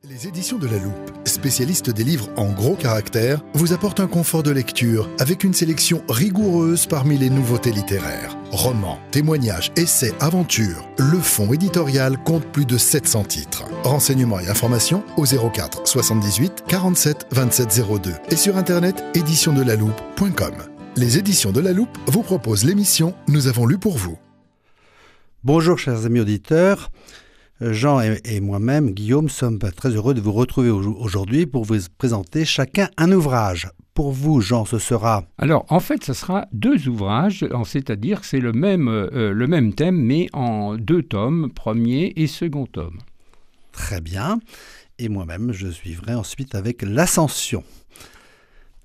Les éditions de La Loupe, spécialistes des livres en gros caractères, vous apportent un confort de lecture avec une sélection rigoureuse parmi les nouveautés littéraires. Romans, témoignages, essais, aventures, le fonds éditorial compte plus de 700 titres. Renseignements et informations au 04 78 47 27 02 et sur internet éditiondelaloupe.com. Les éditions de La Loupe vous proposent l'émission Nous avons lu pour vous. Bonjour chers amis auditeurs. Jean et moi-même, Guillaume, sommes très heureux de vous retrouver aujourd'hui pour vous présenter chacun un ouvrage. Pour vous, Jean, ce sera... Alors, en fait, ce sera 2 ouvrages, c'est-à-dire que c'est le même thème, mais en 2 tomes, premier et second tome. Très bien. Et moi-même, je suivrai ensuite avec l'Ascension.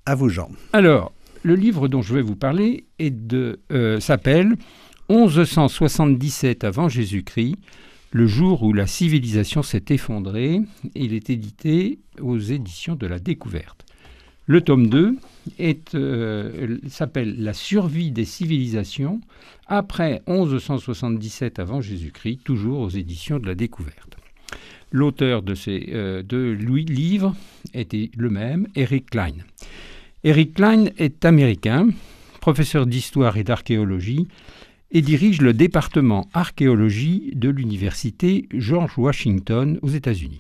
À vous, Jean. Alors, le livre dont je vais vous parler s'appelle « 1177 avant Jésus-Christ ». Le jour où la civilisation s'est effondrée, il est édité aux éditions de la Découverte. Le tome 2 s'appelle « La survie des civilisations après 1177 avant Jésus-Christ », toujours aux éditions de la Découverte. L'auteur de ces 2 livres était le même, Eric Klein. Eric Klein est américain, professeur d'histoire et d'archéologie, et dirige le département archéologie de l'université George Washington aux États-Unis.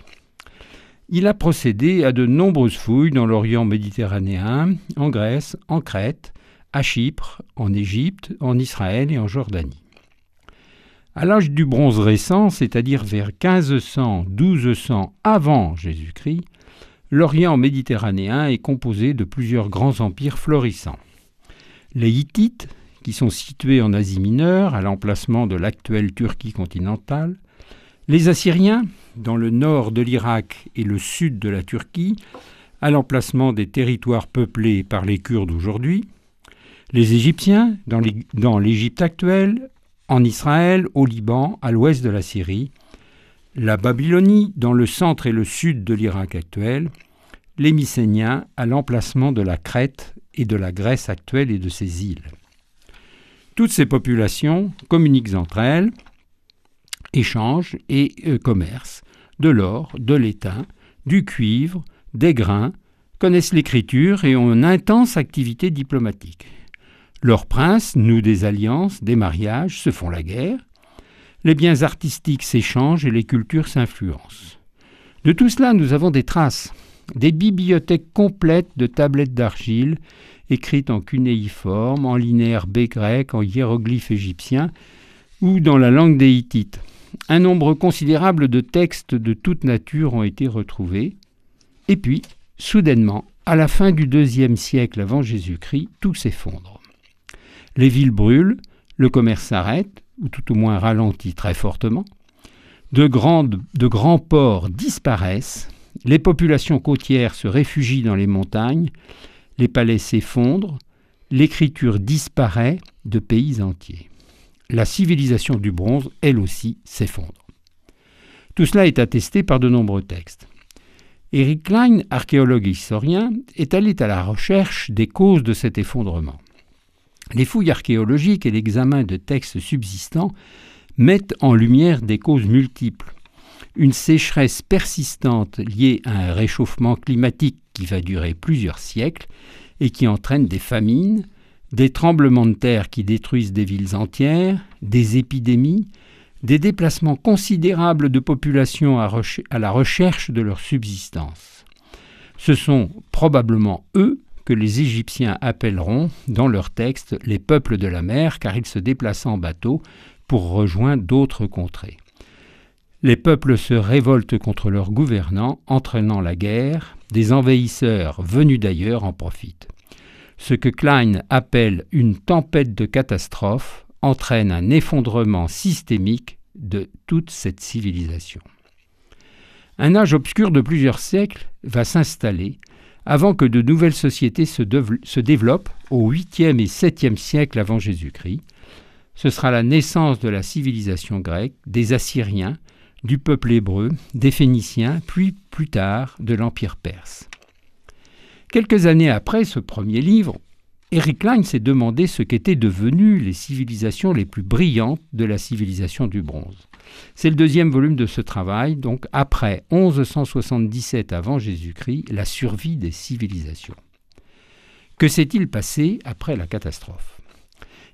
Il a procédé à de nombreuses fouilles dans l'Orient méditerranéen, en Grèce, en Crète, à Chypre, en Égypte, en Israël et en Jordanie. À l'âge du bronze récent, c'est-à-dire vers 1500-1200 avant Jésus-Christ, l'Orient méditerranéen est composé de plusieurs grands empires florissants. Les Hittites, qui sont situés en Asie mineure, à l'emplacement de l'actuelle Turquie continentale, les Assyriens, dans le nord de l'Irak et le sud de la Turquie, à l'emplacement des territoires peuplés par les Kurdes aujourd'hui, les Égyptiens, dans l'Égypte actuelle, en Israël, au Liban, à l'ouest de la Syrie, la Babylonie, dans le centre et le sud de l'Irak actuel, les Mycéniens, à l'emplacement de la Crète et de la Grèce actuelle et de ses îles. Toutes ces populations communiquent entre elles, échangent et commercent de l'or, de l'étain, du cuivre, des grains, connaissent l'écriture et ont une intense activité diplomatique. Leurs princes nouent des alliances, des mariages, se font la guerre. Les biens artistiques s'échangent et les cultures s'influencent. De tout cela, nous avons des traces, des bibliothèques complètes de tablettes d'argile, écrites en cunéiforme, en linéaire B grec, en hiéroglyphes égyptiens ou dans la langue des Hittites. Un nombre considérable de textes de toute nature ont été retrouvés. Et puis, soudainement, à la fin du IIe siècle avant Jésus-Christ, tout s'effondre. Les villes brûlent, le commerce s'arrête, ou tout au moins ralentit très fortement. De grands ports disparaissent, les populations côtières se réfugient dans les montagnes, les palais s'effondrent, l'écriture disparaît de pays entiers. La civilisation du bronze, elle aussi, s'effondre. Tout cela est attesté par de nombreux textes. Eric Klein, archéologue et historien, est allé à la recherche des causes de cet effondrement. Les fouilles archéologiques et l'examen de textes subsistants mettent en lumière des causes multiples. Une sécheresse persistante liée à un réchauffement climatique qui va durer plusieurs siècles et qui entraîne des famines, des tremblements de terre qui détruisent des villes entières, des épidémies, des déplacements considérables de populations à la recherche de leur subsistance. Ce sont probablement eux que les Égyptiens appelleront, dans leurs textes, les peuples de la mer, car ils se déplacent en bateau pour rejoindre d'autres contrées. Les peuples se révoltent contre leurs gouvernants, entraînant la guerre. Des envahisseurs venus d'ailleurs en profitent. Ce que Klein appelle une tempête de catastrophe entraîne un effondrement systémique de toute cette civilisation. Un âge obscur de plusieurs siècles va s'installer avant que de nouvelles sociétés se développent au 8e et 7e siècle avant Jésus-Christ. Ce sera la naissance de la civilisation grecque, des Assyriens, du peuple hébreu, des Phéniciens, puis plus tard de l'Empire perse. Quelques années après ce premier livre, Eric Klein s'est demandé ce qu'étaient devenues les civilisations les plus brillantes de la civilisation du bronze. C'est le deuxième volume de ce travail, donc après 1177 avant Jésus-Christ, la survie des civilisations. Que s'est-il passé après la catastrophe ?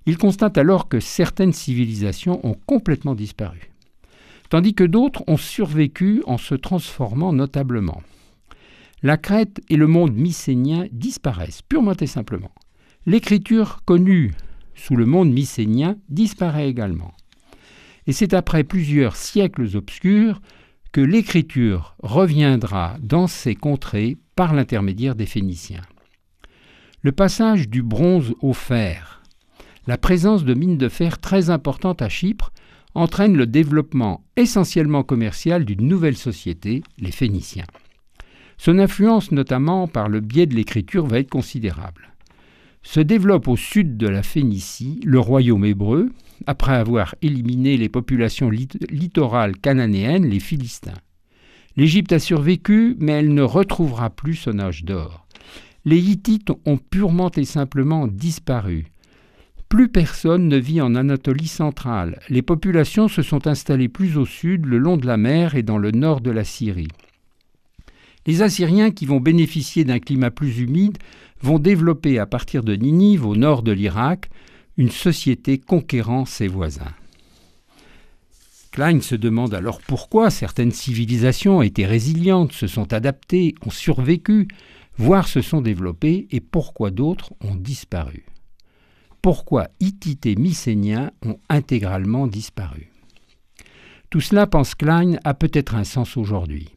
Il constate alors que certaines civilisations ont complètement disparu, tandis que d'autres ont survécu en se transformant notablement. La Crète et le monde mycénien disparaissent, purement et simplement. L'écriture connue sous le monde mycénien disparaît également. Et c'est après plusieurs siècles obscurs que l'écriture reviendra dans ces contrées par l'intermédiaire des Phéniciens. Le passage du bronze au fer, la présence de mines de fer très importantes à Chypre, entraîne le développement essentiellement commercial d'une nouvelle société, les Phéniciens. Son influence, notamment par le biais de l'écriture, va être considérable. Se développe au sud de la Phénicie le royaume hébreu, après avoir éliminé les populations littorales cananéennes, les Philistins. L'Égypte a survécu, mais elle ne retrouvera plus son âge d'or. Les Hittites ont purement et simplement disparu. Plus personne ne vit en Anatolie centrale. Les populations se sont installées plus au sud, le long de la mer et dans le nord de la Syrie. Les Assyriens, qui vont bénéficier d'un climat plus humide, vont développer à partir de Ninive, au nord de l'Irak, une société conquérant ses voisins. Klein se demande alors pourquoi certaines civilisations étaient résilientes, se sont adaptées, ont survécu, voire se sont développées, et pourquoi d'autres ont disparu. Pourquoi Hittites et Mycéniens ont intégralement disparu. Tout cela, pense Klein, a peut-être un sens aujourd'hui.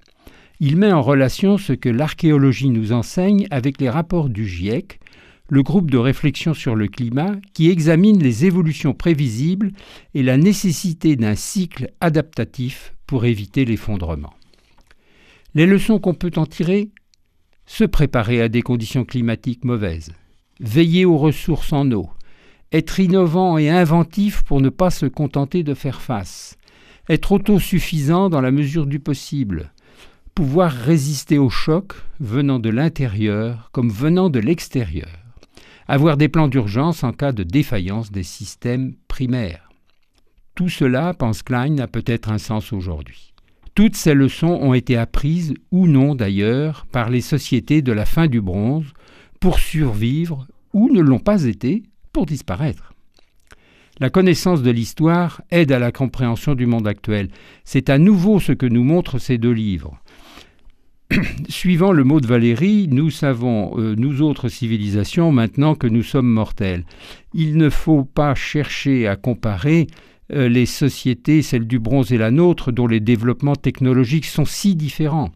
Il met en relation ce que l'archéologie nous enseigne avec les rapports du GIEC, le groupe de réflexion sur le climat, qui examine les évolutions prévisibles et la nécessité d'un cycle adaptatif pour éviter l'effondrement. Les leçons qu'on peut en tirer ? Se préparer à des conditions climatiques mauvaises, veiller aux ressources en eau, être innovant et inventif pour ne pas se contenter de faire face, être autosuffisant dans la mesure du possible, pouvoir résister aux chocs venant de l'intérieur comme venant de l'extérieur, avoir des plans d'urgence en cas de défaillance des systèmes primaires. Tout cela, pense Klein, a peut-être un sens aujourd'hui. Toutes ces leçons ont été apprises, ou non d'ailleurs, par les sociétés de la fin du bronze pour survivre, ou ne l'ont pas été pour disparaître. La connaissance de l'histoire aide à la compréhension du monde actuel. C'est à nouveau ce que nous montrent ces deux livres. Suivant le mot de Valérie, nous savons, nous autres civilisations, maintenant que nous sommes mortels. Il ne faut pas chercher à comparer les sociétés, celles du bronze et la nôtre, dont les développements technologiques sont si différents.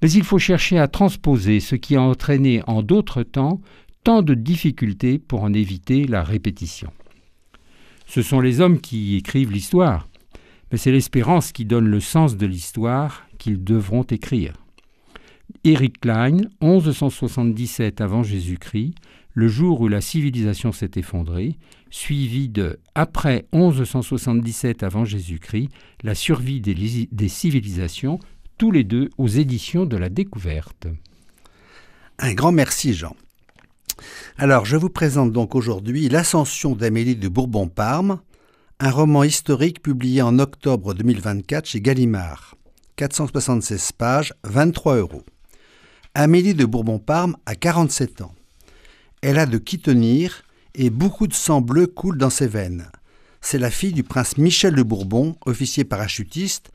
Mais il faut chercher à transposer ce qui a entraîné en d'autres temps tant de difficultés pour en éviter la répétition. Ce sont les hommes qui écrivent l'histoire, mais c'est l'espérance qui donne le sens de l'histoire qu'ils devront écrire. Eric Klein, 1177 avant Jésus-Christ, le jour où la civilisation s'est effondrée, suivi de après 1177 avant Jésus-Christ, la survie des civilisations, tous les deux aux éditions de la Découverte. Un grand merci, Jean. Alors, je vous présente donc aujourd'hui L'Ascension d'Amélie de Bourbon-Parme, un roman historique publié en octobre 2024 chez Gallimard. 476 pages, 23 €. Amélie de Bourbon-Parme a 47 ans. Elle a de qui tenir et beaucoup de sang bleu coule dans ses veines. C'est la fille du prince Michel de Bourbon, officier parachutiste,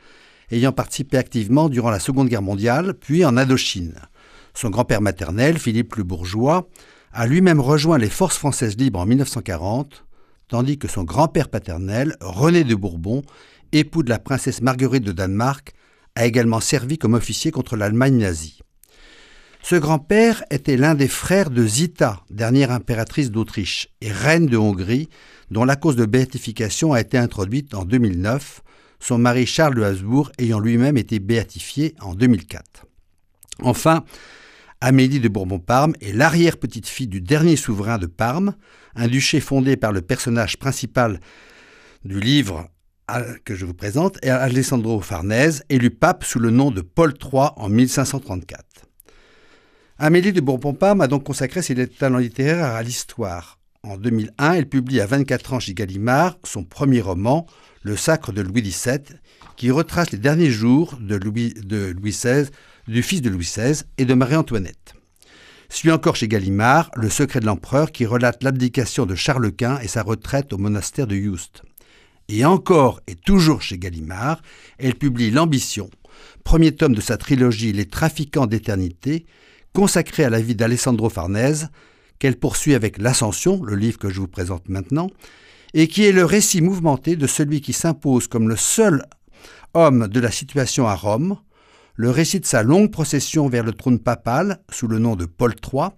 ayant participé activement durant la Seconde Guerre mondiale, puis en Indochine. Son grand-père maternel, Philippe le Bourgeois, a lui-même rejoint les forces françaises libres en 1940, tandis que son grand-père paternel, René de Bourbon, époux de la princesse Marguerite de Danemark, a également servi comme officier contre l'Allemagne nazie. Ce grand-père était l'un des frères de Zita, dernière impératrice d'Autriche et reine de Hongrie, dont la cause de béatification a été introduite en 2009, son mari Charles de Habsbourg ayant lui-même été béatifié en 2004. Enfin, Amélie de Bourbon-Parme est l'arrière-petite-fille du dernier souverain de Parme, un duché fondé par le personnage principal du livre que je vous présente, Alessandro Farnèse, élu pape sous le nom de Paul III en 1534. Amélie de Bourbon-Parme a donc consacré ses talents littéraires à l'histoire. En 2001, elle publie à 24 ans chez Gallimard son premier roman, Le Sacre de Louis XVII, qui retrace les derniers jours de Louis XVI, du fils de Louis XVI et de Marie-Antoinette. Suit encore chez Gallimard Le Secret de l'Empereur, qui relate l'abdication de Charles Quint et sa retraite au monastère de Yuste. Et encore et toujours chez Gallimard, elle publie L'Ambition, premier tome de sa trilogie Les Trafiquants d'éternité, consacré à la vie d'Alessandro Farnèse, qu'elle poursuit avec L'Ascension, le livre que je vous présente maintenant, et qui est le récit mouvementé de celui qui s'impose comme le seul homme de la situation à Rome, le récit de sa longue procession vers le trône papal sous le nom de Paul III,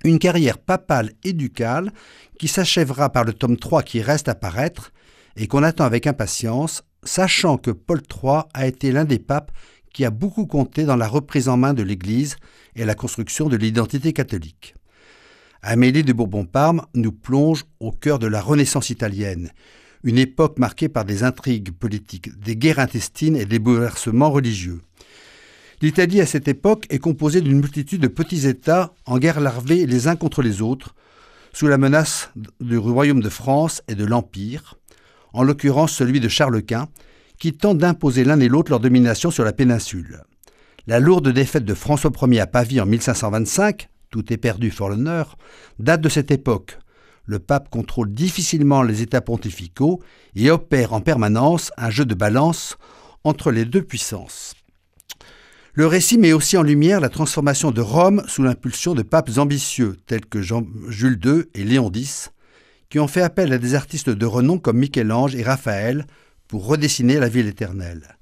une carrière papale et ducale qui s'achèvera par le tome 3 qui reste à paraître et qu'on attend avec impatience, sachant que Paul III a été l'un des papes qui a beaucoup compté dans la reprise en main de l'Église et la construction de l'identité catholique. Amélie de Bourbon-Parme nous plonge au cœur de la Renaissance italienne, une époque marquée par des intrigues politiques, des guerres intestines et des bouleversements religieux. L'Italie à cette époque est composée d'une multitude de petits États en guerre larvée les uns contre les autres, sous la menace du royaume de France et de l'Empire, en l'occurrence celui de Charles Quint, qui tente d'imposer l'un et l'autre leur domination sur la péninsule. La lourde défaite de François Ier à Pavie en 1525, tout est perdu for l'honneur, date de cette époque. Le pape contrôle difficilement les États pontificaux et opère en permanence un jeu de balance entre les deux puissances. Le récit met aussi en lumière la transformation de Rome sous l'impulsion de papes ambitieux tels que Jules II et Léon X, qui ont fait appel à des artistes de renom comme Michel-Ange et Raphaël pour redessiner la ville éternelle.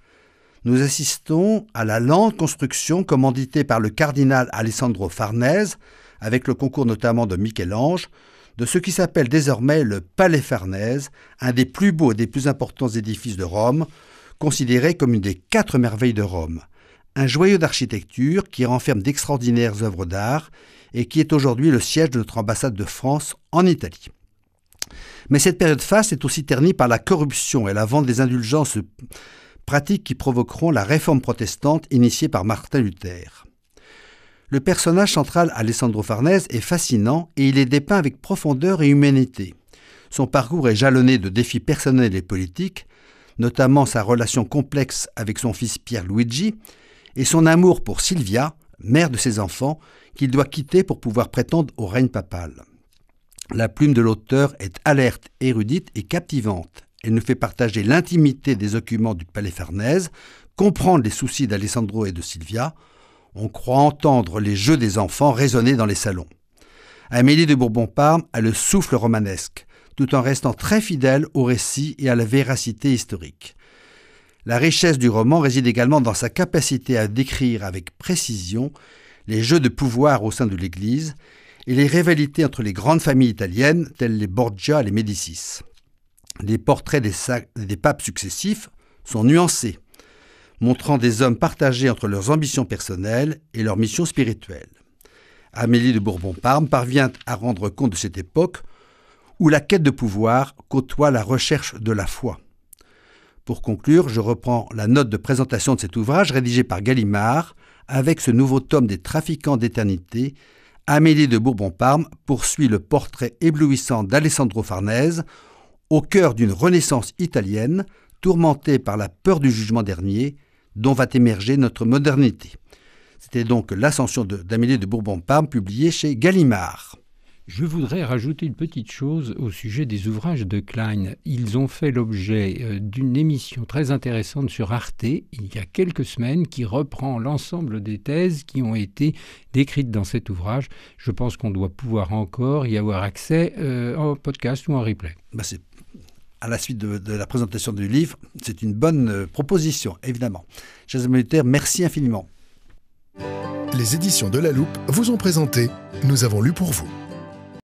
Nous assistons à la lente construction commanditée par le cardinal Alessandro Farnèse, avec le concours notamment de Michel-Ange, de ce qui s'appelle désormais le Palais Farnèse, un des plus beaux et des plus importants édifices de Rome, considéré comme une des 4 merveilles de Rome. Un joyau d'architecture qui renferme d'extraordinaires œuvres d'art et qui est aujourd'hui le siège de notre ambassade de France en Italie. Mais cette période faste est aussi ternie par la corruption et la vente des indulgences pratiques qui provoqueront la réforme protestante initiée par Martin Luther. Le personnage central Alessandro Farnèse est fascinant et il est dépeint avec profondeur et humanité. Son parcours est jalonné de défis personnels et politiques, notamment sa relation complexe avec son fils Pierluigi et son amour pour Silvia, mère de ses enfants, qu'il doit quitter pour pouvoir prétendre au règne papal. La plume de l'auteur est alerte, érudite et captivante. Elle nous fait partager l'intimité des occupants du palais Farnèse, comprendre les soucis d'Alessandro et de Silvia. On croit entendre les jeux des enfants résonner dans les salons. Amélie de Bourbon-Parme a le souffle romanesque, tout en restant très fidèle au récit et à la véracité historique. La richesse du roman réside également dans sa capacité à décrire avec précision les jeux de pouvoir au sein de l'Église et les rivalités entre les grandes familles italiennes telles les Borgia et les Médicis. Les portraits des papes successifs sont nuancés, montrant des hommes partagés entre leurs ambitions personnelles et leurs missions spirituelles. Amélie de Bourbon-Parme parvient à rendre compte de cette époque où la quête de pouvoir côtoie la recherche de la foi. Pour conclure, je reprends la note de présentation de cet ouvrage rédigé par Gallimard avec ce nouveau tome des Trafiquants d'éternité. Amélie de Bourbon-Parme poursuit le portrait éblouissant d'Alessandro Farnèse au cœur d'une renaissance italienne tourmentée par la peur du jugement dernier dont va émerger notre modernité. C'était donc L'Ascension d'Amélie de Bourbon-Parme publiée chez Gallimard. Je voudrais rajouter une petite chose au sujet des ouvrages de Klein. Ils ont fait l'objet d'une émission très intéressante sur Arte il y a quelques semaines qui reprend l'ensemble des thèses qui ont été décrites dans cet ouvrage. Je pense qu'on doit pouvoir encore y avoir accès en podcast ou en replay. C'est à la suite de la présentation du livre, c'est une bonne proposition, évidemment. Chers amis auditeurs, merci infiniment. Les éditions de La Loupe vous ont présenté « Nous avons lu pour vous ».